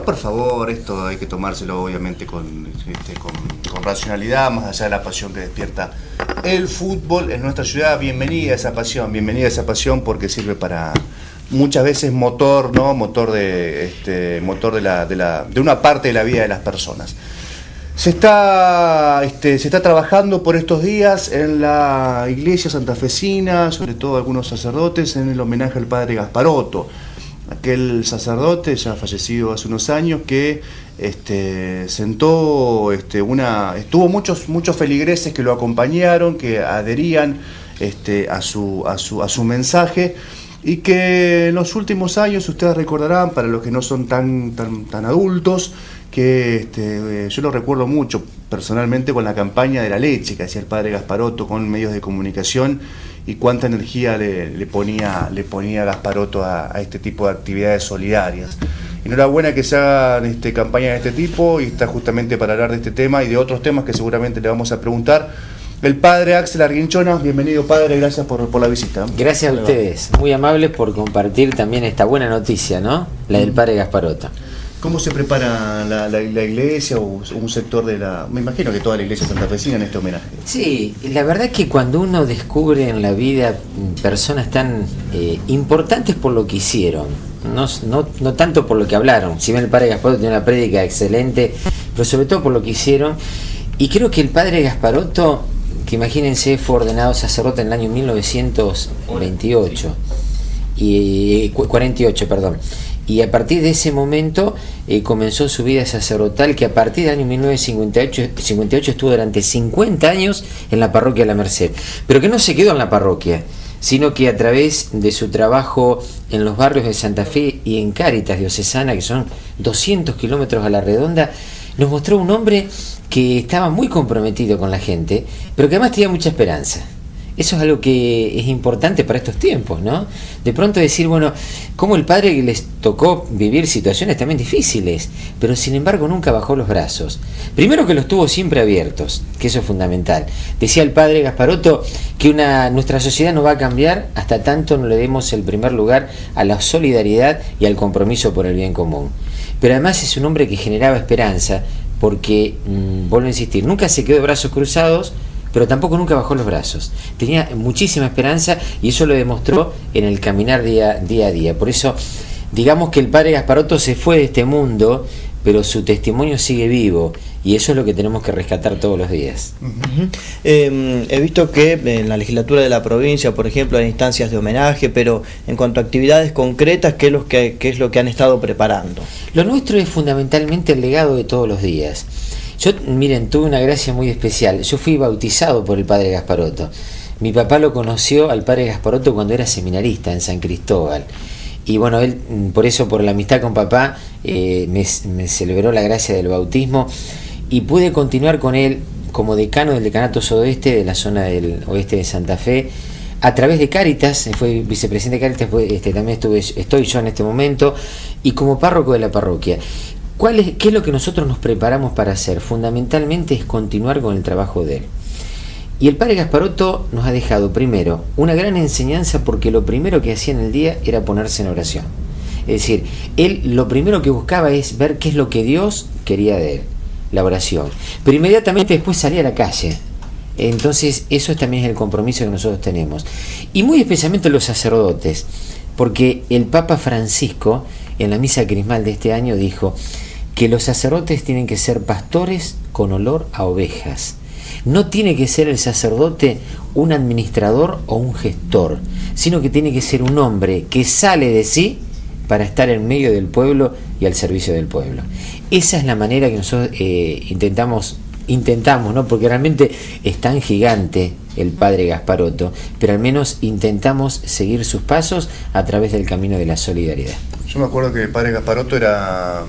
Por favor, esto hay que tomárselo obviamente con racionalidad, más allá de la pasión que despierta el fútbol en nuestra ciudad. Bienvenida a esa pasión porque sirve para muchas veces motor, ¿no? Motor de una parte de la vida de las personas. Se está trabajando por estos días en la iglesia santafesina, sobre todo algunos sacerdotes, en el homenaje al padre Gasparotto, aquel sacerdote ya fallecido hace unos años que tuvo muchos feligreses que lo acompañaron, que adherían a su mensaje, y que en los últimos años, ustedes recordarán, para los que no son tan adultos, que yo lo recuerdo mucho personalmente con la campaña de la leche que hacía el padre Gasparotto con medios de comunicación, y cuánta energía le ponía Gasparotto a este tipo de actividades solidarias. Enhorabuena que se hagan campañas de este tipo, y está justamente para hablar de este tema y de otros temas que seguramente le vamos a preguntar. El padre Axel Arguinchona, bienvenido padre, gracias por la visita. Gracias a ustedes, muy amables por compartir también esta buena noticia, ¿no? La del padre Gasparotto. ¿Cómo se prepara la iglesia o un sector me imagino que toda la iglesia santafesina en este homenaje? Sí, la verdad es que cuando uno descubre en la vida personas tan importantes por lo que hicieron, no tanto por lo que hablaron, si bien el padre Gasparotto tiene una prédica excelente, pero sobre todo por lo que hicieron, y creo que el padre Gasparotto, que imagínense, fue ordenado sacerdote en el año 48, perdón. Y a partir de ese momento comenzó su vida sacerdotal, que a partir del año 1958 estuvo durante 50 años en la parroquia de la Merced. Pero que no se quedó en la parroquia, sino que a través de su trabajo en los barrios de Santa Fe y en Cáritas Diocesana, que son 200 kilómetros a la redonda, nos mostró un hombre que estaba muy comprometido con la gente, pero que además tenía mucha esperanza. Eso es algo que es importante para estos tiempos, ¿no? De pronto decir, bueno, como el padre que les tocó vivir situaciones también difíciles, pero sin embargo nunca bajó los brazos. Primero que los tuvo siempre abiertos, que eso es fundamental. Decía el padre Gasparotto que nuestra sociedad no va a cambiar hasta tanto no le demos el primer lugar a la solidaridad y al compromiso por el bien común. Pero además es un hombre que generaba esperanza, porque, vuelvo a insistir, nunca se quedó de brazos cruzados, pero tampoco nunca bajó los brazos. Tenía muchísima esperanza, y eso lo demostró en el caminar día a día. Por eso, digamos que el padre Gasparotto se fue de este mundo, pero su testimonio sigue vivo, y eso es lo que tenemos que rescatar todos los días. He visto que en la legislatura de la provincia, por ejemplo, hay instancias de homenaje, pero en cuanto a actividades concretas, ¿qué es lo que han estado preparando? Lo nuestro es fundamentalmente el legado de todos los días. Yo, miren, tuve una gracia muy especial. Yo fui bautizado por el padre Gasparotto. Mi papá lo conoció al padre Gasparotto cuando era seminarista en San Cristóbal. Y bueno, él, por la amistad con papá, me celebró la gracia del bautismo, y pude continuar con él como decano del decanato sudoeste de la zona del oeste de Santa Fe, a través de Cáritas. Fue vicepresidente de Cáritas, también estoy yo en este momento, y como párroco de la parroquia. ¿Qué es lo que nosotros nos preparamos para hacer? Fundamentalmente es continuar con el trabajo de él. Y el padre Gasparotto nos ha dejado, primero, una gran enseñanza, porque lo primero que hacía en el día era ponerse en oración. Es decir, él lo primero que buscaba es ver qué es lo que Dios quería de él, la oración. Pero inmediatamente después salía a la calle. Entonces, eso también es el compromiso que nosotros tenemos. Y muy especialmente los sacerdotes, porque el Papa Francisco, en la misa crismal de este año, dijo que los sacerdotes tienen que ser pastores con olor a ovejas. No tiene que ser el sacerdote un administrador o un gestor, sino que tiene que ser un hombre que sale de sí para estar en medio del pueblo y al servicio del pueblo. Esa es la manera que nosotros intentamos, ¿no? Porque realmente es tan gigante el padre Gasparotto, pero al menos intentamos seguir sus pasos a través del camino de la solidaridad. Yo me acuerdo que el padre Gasparotto era,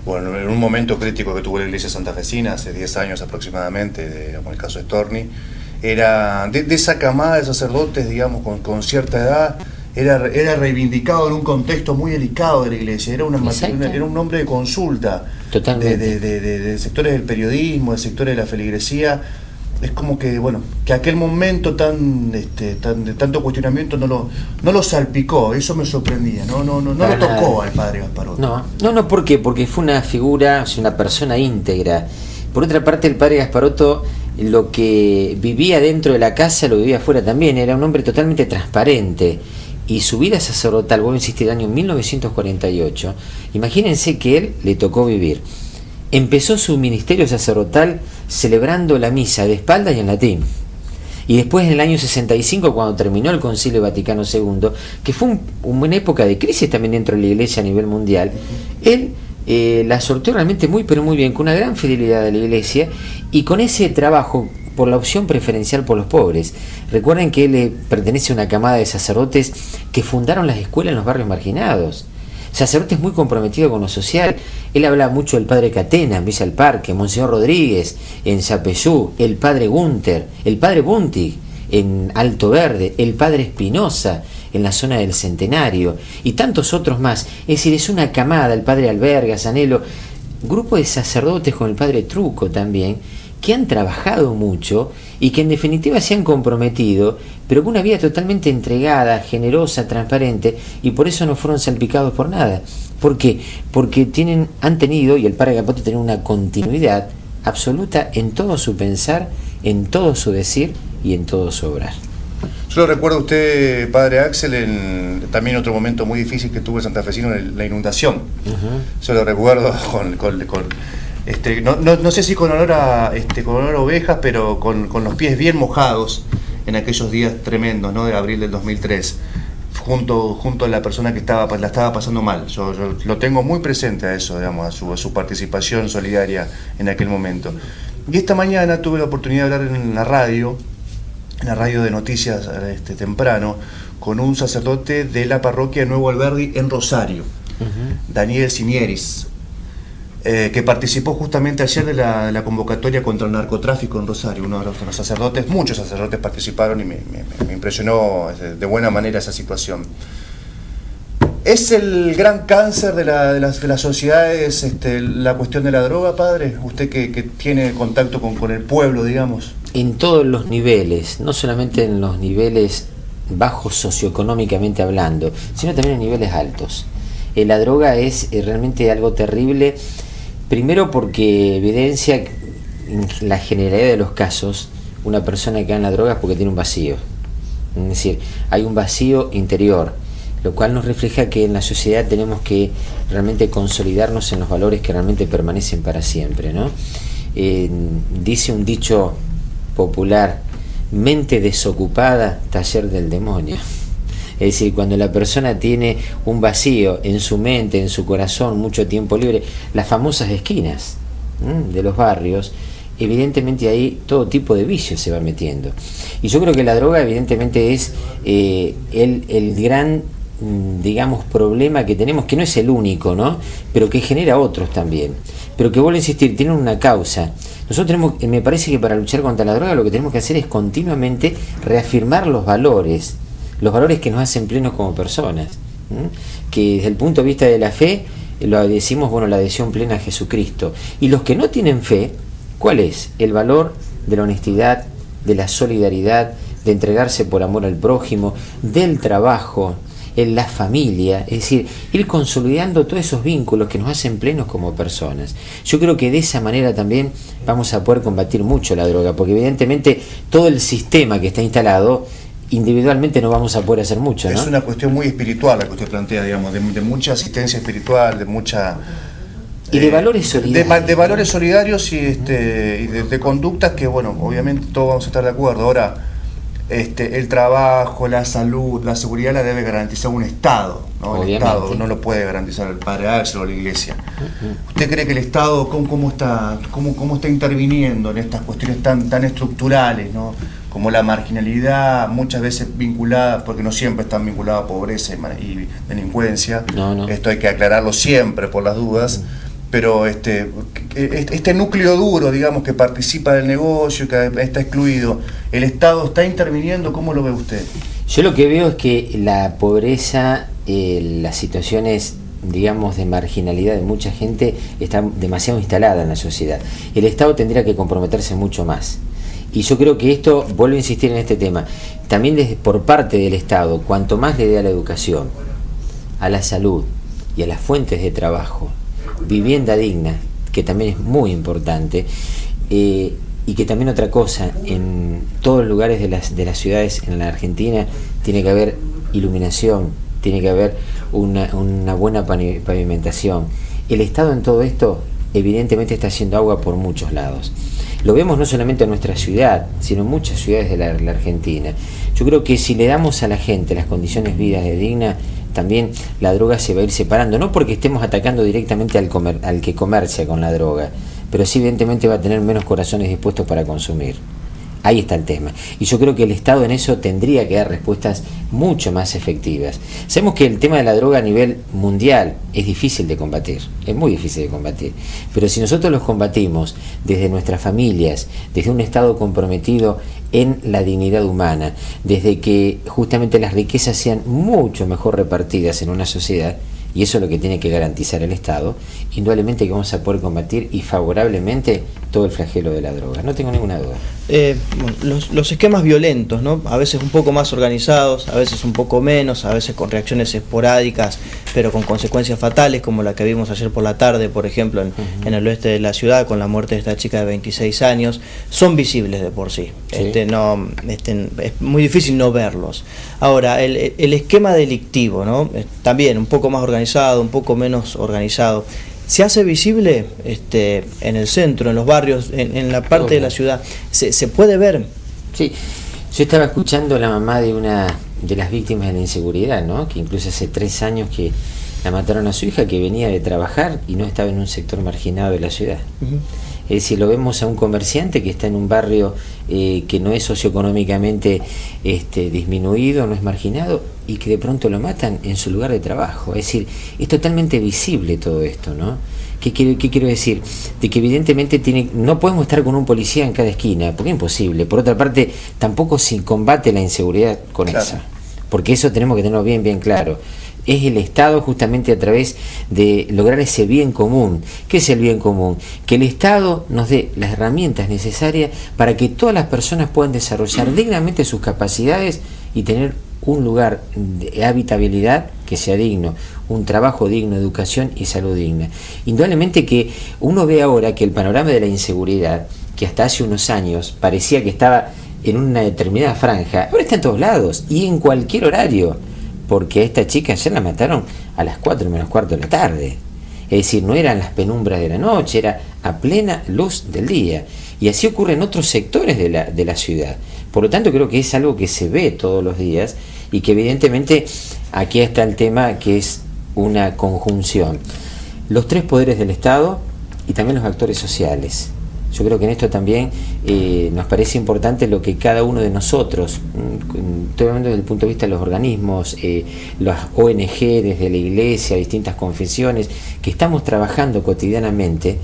bueno, en un momento crítico que tuvo la iglesia santafesina, hace 10 años aproximadamente, digamos, el caso de Storni, era de esa camada de sacerdotes, digamos, con cierta edad, era reivindicado en un contexto muy delicado de la iglesia, era un hombre de consulta, de sectores del periodismo, de sectores de la feligresía, es como que, bueno, que aquel momento de tanto cuestionamiento no lo salpicó. Eso me sorprendía, no lo tocó al padre Gasparotto. No, ¿por qué? Porque fue una figura, una persona íntegra. Por otra parte, el padre Gasparotto, lo que vivía dentro de la casa lo vivía afuera también. Era un hombre totalmente transparente. Y su vida sacerdotal, vuelvo a insistir, el año 1948, imagínense que él le tocó vivir. Empezó su ministerio sacerdotal celebrando la misa de espaldas y en latín. Y después, en el año 65, cuando terminó el Concilio Vaticano II, que fue una época de crisis también dentro de la Iglesia a nivel mundial, él la sorteó realmente muy, pero muy bien, con una gran fidelidad a la Iglesia y con ese trabajo por la opción preferencial por los pobres. Recuerden que él pertenece a una camada de sacerdotes que fundaron las escuelas en los barrios marginados. Sacerdotes muy comprometidos con lo social. Él habla mucho del padre Catena en Villa del Parque, Monseñor Rodríguez en Zapellú, el padre Gunter, el padre Buntig en Alto Verde, el padre Espinosa en la zona del Centenario y tantos otros más. Es decir, es una camada, el padre Alberga, Sanelo, grupo de sacerdotes con el padre Truco también, que han trabajado mucho y que en definitiva se han comprometido, pero con una vida totalmente entregada, generosa, transparente, y por eso no fueron salpicados por nada. ¿Por qué? Porque han tenido, y el padre Gasparotto tiene una continuidad absoluta en todo su pensar, en todo su decir y en todo su obrar. Yo lo recuerdo a usted, padre Axel, en también otro momento muy difícil que tuvo el santafesino, en la inundación. Yo lo recuerdo no sé si con olor a ovejas, pero con los pies bien mojados en aquellos días tremendos, ¿no? De abril del 2003, junto a la persona que la estaba pasando mal. Yo lo tengo muy presente a eso, digamos, a su participación solidaria en aquel momento. Y esta mañana tuve la oportunidad de hablar en la radio de noticias temprano, con un sacerdote de la parroquia de Nuevo Alberdi en Rosario, Daniel Sinieris, que participó justamente ayer de la convocatoria contra el narcotráfico en Rosario. Uno de los sacerdotes, muchos sacerdotes participaron y me impresionó de buena manera esa situación. ¿Es el gran cáncer de las sociedades la cuestión de la droga, padre? Usted que tiene contacto con el pueblo, digamos. En todos los niveles, no solamente en los niveles bajos socioeconómicamente hablando, sino también en niveles altos. La droga es realmente algo terrible. Primero porque evidencia en la generalidad de los casos una persona que cae en la droga es porque tiene un vacío. Es decir, hay un vacío interior, lo cual nos refleja que en la sociedad tenemos que realmente consolidarnos en los valores que realmente permanecen para siempre, ¿no? Dice un dicho popular: mente desocupada, taller del demonio. Es decir, cuando la persona tiene un vacío en su mente, en su corazón, mucho tiempo libre, las famosas esquinas de los barrios, evidentemente ahí todo tipo de vicios se va metiendo. Y yo creo que la droga evidentemente es el gran, digamos, problema que tenemos, que no es el único, ¿no? Pero que genera otros también. Pero que, vuelvo a insistir, tienen una causa. Nosotros me parece que para luchar contra la droga lo que tenemos que hacer es continuamente reafirmar los valores que nos hacen plenos como personas, que desde el punto de vista de la fe lo decimos, bueno, la adhesión plena a Jesucristo. Y los que no tienen fe, ¿cuál es? El valor de la honestidad, de la solidaridad, de entregarse por amor al prójimo, del trabajo, en la familia, es decir, ir consolidando todos esos vínculos que nos hacen plenos como personas. Yo creo que de esa manera también vamos a poder combatir mucho la droga, porque evidentemente todo el sistema que está instalado, individualmente no vamos a poder hacer mucho, ¿no? Es una cuestión muy espiritual la que usted plantea, digamos, de mucha asistencia espiritual, de mucha... Y de valores solidarios. De valores solidarios y de conductas que, bueno, obviamente todos vamos a estar de acuerdo. Ahora, el trabajo, la salud, la seguridad la debe garantizar un Estado, ¿no? Obviamente. El Estado no lo puede garantizar el padre Axel o la Iglesia. ¿Usted cree que el Estado cómo está interviniendo en estas cuestiones tan estructurales, ¿no? Como la marginalidad, muchas veces vinculada, porque no siempre están vinculadas a pobreza y delincuencia? No. Esto hay que aclararlo siempre por las dudas. Pero este núcleo duro, digamos, que participa del negocio, que está excluido, ¿el Estado está interviniendo? ¿Cómo lo ve usted? Yo lo que veo es que la pobreza, las situaciones, digamos, de marginalidad de mucha gente está demasiado instalada en la sociedad. El Estado tendría que comprometerse mucho más. Y yo creo que esto, vuelvo a insistir en este tema, también por parte del Estado, cuanto más le dé a la educación, a la salud y a las fuentes de trabajo, vivienda digna, que también es muy importante, y que también otra cosa, en todos los lugares de las ciudades en la Argentina tiene que haber iluminación, tiene que haber una buena pavimentación. El Estado en todo esto evidentemente está haciendo agua por muchos lados. Lo vemos no solamente en nuestra ciudad, sino en muchas ciudades de la Argentina. Yo creo que si le damos a la gente las condiciones de vida dignas, también la droga se va a ir separando, no porque estemos atacando directamente al que comercia con la droga, pero sí evidentemente va a tener menos corazones dispuestos para consumir. Ahí está el tema. Y yo creo que el Estado en eso tendría que dar respuestas mucho más efectivas. Sabemos que el tema de la droga a nivel mundial es difícil de combatir, es muy difícil de combatir. Pero si nosotros los combatimos desde nuestras familias, desde un Estado comprometido en la dignidad humana, desde que justamente las riquezas sean mucho mejor repartidas en una sociedad, y eso es lo que tiene que garantizar el Estado, indudablemente que vamos a poder combatir y favorablemente todo el flagelo de la droga, no tengo ninguna duda. Los esquemas violentos, ¿no? A veces un poco más organizados, a veces un poco menos, a veces con reacciones esporádicas, pero con consecuencias fatales, como la que vimos ayer por la tarde, por ejemplo, en el oeste de la ciudad, con la muerte de esta chica de 26 años, son visibles de por sí. ¿Sí? Es muy difícil no verlos. Ahora, el esquema delictivo, ¿no? También un poco más organizado, un poco menos organizado. Se hace visible en el centro, en los barrios, en la parte de la ciudad. Se puede ver. Sí, yo estaba escuchando a la mamá de una de las víctimas de la inseguridad, ¿no? Que incluso hace 3 años que la mataron a su hija, que venía de trabajar y no estaba en un sector marginado de la ciudad. Es decir, lo vemos a un comerciante que está en un barrio que no es socioeconómicamente disminuido, no es marginado, y que de pronto lo matan en su lugar de trabajo. Es decir, es totalmente visible todo esto, ¿no? ¿Qué quiero decir? De que evidentemente no podemos estar con un policía en cada esquina, porque es imposible. Por otra parte, tampoco se combate la inseguridad con eso, porque eso tenemos que tenerlo bien claro. Es el Estado justamente a través de lograr ese bien común. ¿Qué es el bien común? Que el Estado nos dé las herramientas necesarias para que todas las personas puedan desarrollar dignamente sus capacidades y tener un lugar de habitabilidad que sea digno, un trabajo digno, educación y salud digna. Indudablemente que uno ve ahora que el panorama de la inseguridad, que hasta hace unos años parecía que estaba en una determinada franja, ahora está en todos lados y en cualquier horario. Porque a esta chica ayer la mataron a las 4 menos cuarto de la tarde. Es decir, no eran las penumbras de la noche, era a plena luz del día. Y así ocurre en otros sectores de la ciudad. Por lo tanto, creo que es algo que se ve todos los días y que evidentemente aquí está el tema, que es una conjunción. Los 3 poderes del Estado y también los actores sociales. Yo creo que en esto también nos parece importante lo que cada uno de nosotros, estoy hablando desde el punto de vista de los organismos, las ONG, desde la iglesia, distintas confesiones, que estamos trabajando cotidianamente,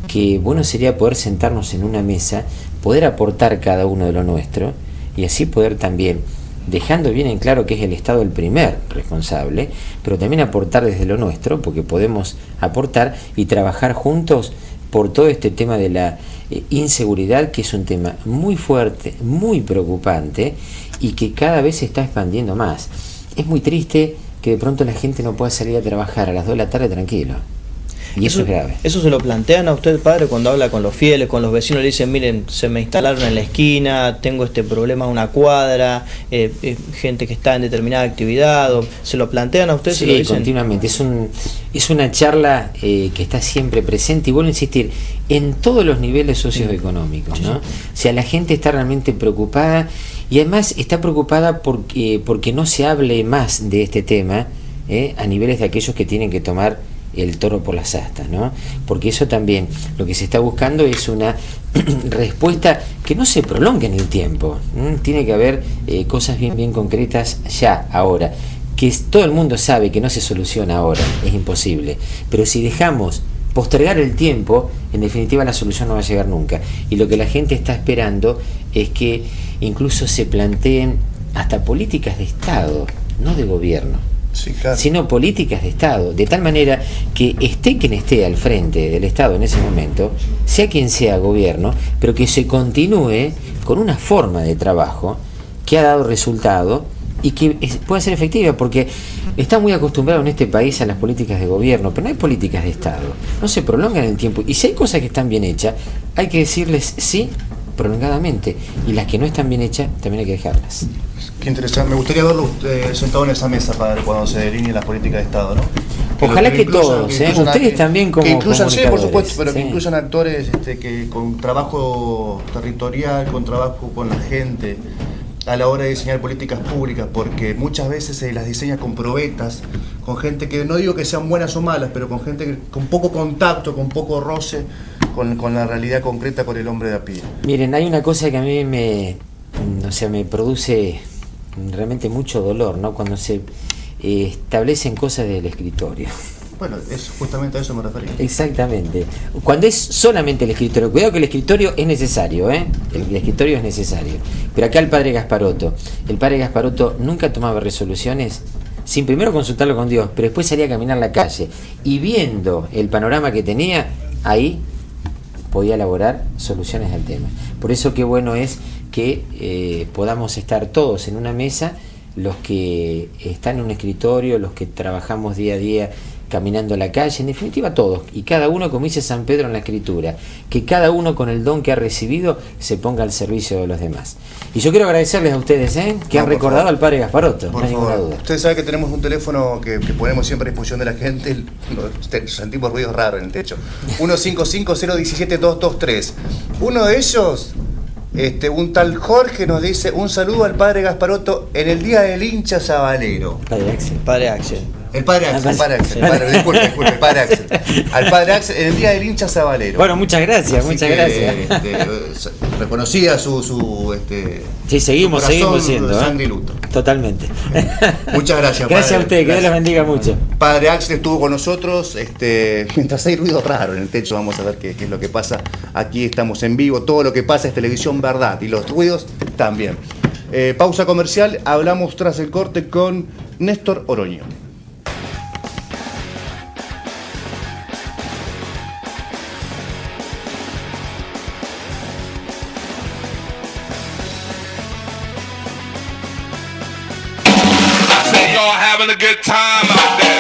que bueno sería poder sentarnos en una mesa, poder aportar cada uno de lo nuestro y así poder también, dejando bien en claro que es el Estado el primer responsable, pero también aportar desde lo nuestro, porque podemos aportar y trabajar juntos por todo este tema de la inseguridad, que es un tema muy fuerte, muy preocupante y que cada vez se está expandiendo más. Es muy triste que de pronto la gente no pueda salir a trabajar a las 2 de la tarde tranquilo. Y eso es grave. ¿Eso se lo plantean a usted, padre, cuando habla con los fieles, con los vecinos? Le dicen, miren, se me instalaron en la esquina, tengo este problema a una cuadra, gente que está en determinada actividad, ¿se lo plantean a usted? Sí, ¿se lo dicen? Continuamente. Es una charla que está siempre presente, y vuelvo a insistir, en todos los niveles socioeconómicos, ¿no? O sea, la gente está realmente preocupada, y además está preocupada porque no se hable más de este tema a niveles de aquellos que tienen que tomar el toro por las astas, ¿no? Porque eso también, lo que se está buscando es una respuesta que no se prolongue en el tiempo. Tiene que haber cosas bien concretas ya, ahora, que todo el mundo sabe que no se soluciona ahora, es imposible, pero si dejamos postergar el tiempo, en definitiva la solución no va a llegar nunca, y lo que la gente está esperando es que incluso se planteen hasta políticas de Estado, no de gobierno, Sí, claro. sino políticas de Estado, de tal manera que esté quien esté al frente del Estado en ese momento, sea quien sea gobierno, pero que se continúe con una forma de trabajo que ha dado resultado y que pueda ser efectiva, porque está muy acostumbrado en este país a las políticas de gobierno, pero no hay políticas de Estado, no se prolongan en el tiempo, y si hay cosas que están bien hechas, hay que decirles sí prolongadamente, y las que no están bien hechas también hay que dejarlas. Qué interesante, me gustaría verlo sentado en esa mesa, padre, cuando se delineen las políticas de Estado, ¿no? Ojalá que todos, ustedes también como que incluyan, sí, por supuesto, pero sí, que incluyan actores que con trabajo territorial, con trabajo con la gente, a la hora de diseñar políticas públicas, porque muchas veces se las diseña con probetas, con gente que no digo que sean buenas o malas, pero con gente con poco contacto, con poco roce con la realidad concreta, con el hombre de a pie. Miren, hay una cosa que a mí me produce realmente mucho dolor, ¿no? Cuando se establecen cosas del escritorio. Bueno, justamente a eso me refería. Exactamente. Cuando es solamente el escritorio, cuidado que el escritorio es necesario, ¿eh? El escritorio es necesario. Pero acá el padre Gasparotto nunca tomaba resoluciones sin primero consultarlo con Dios, pero después salía a caminar la calle y viendo el panorama que tenía, ahí podía elaborar soluciones al tema. Por eso qué bueno es que podamos estar todos en una mesa, los que están en un escritorio, los que trabajamos día a día caminando a la calle, en definitiva todos, y cada uno, como dice San Pedro en la Escritura, que cada uno con el don que ha recibido se ponga al servicio de los demás. Y yo quiero agradecerles a ustedes que han recordado al padre Gasparotto, no hay ninguna duda. Ustedes saben que tenemos un teléfono que ponemos siempre a disposición de la gente, sentimos ruidos raros en el techo, 155-017-223. Uno de ellos, un tal Jorge nos dice: un saludo al padre Gasparotto en el día del hincha sabalero. Padre Axel. Padre Axel. El padre Axel, el padre Axel, disculpe, el padre Axel. Al padre Axel, en el día del hincha sabalero. Bueno, muchas gracias, Así muchas que, gracias. Reconocía su sí, seguimos siendo. Sangre y luto. Totalmente. Muchas gracias, gracias padre. A usted, que Dios los bendiga mucho. Padre Axel estuvo con nosotros, mientras hay ruido raro en el techo, vamos a ver qué es lo que pasa. Aquí estamos en vivo, todo lo que pasa es televisión verdad, y los ruidos también. Pausa comercial, hablamos tras el corte con Néstor Oroño. Having a good time out there.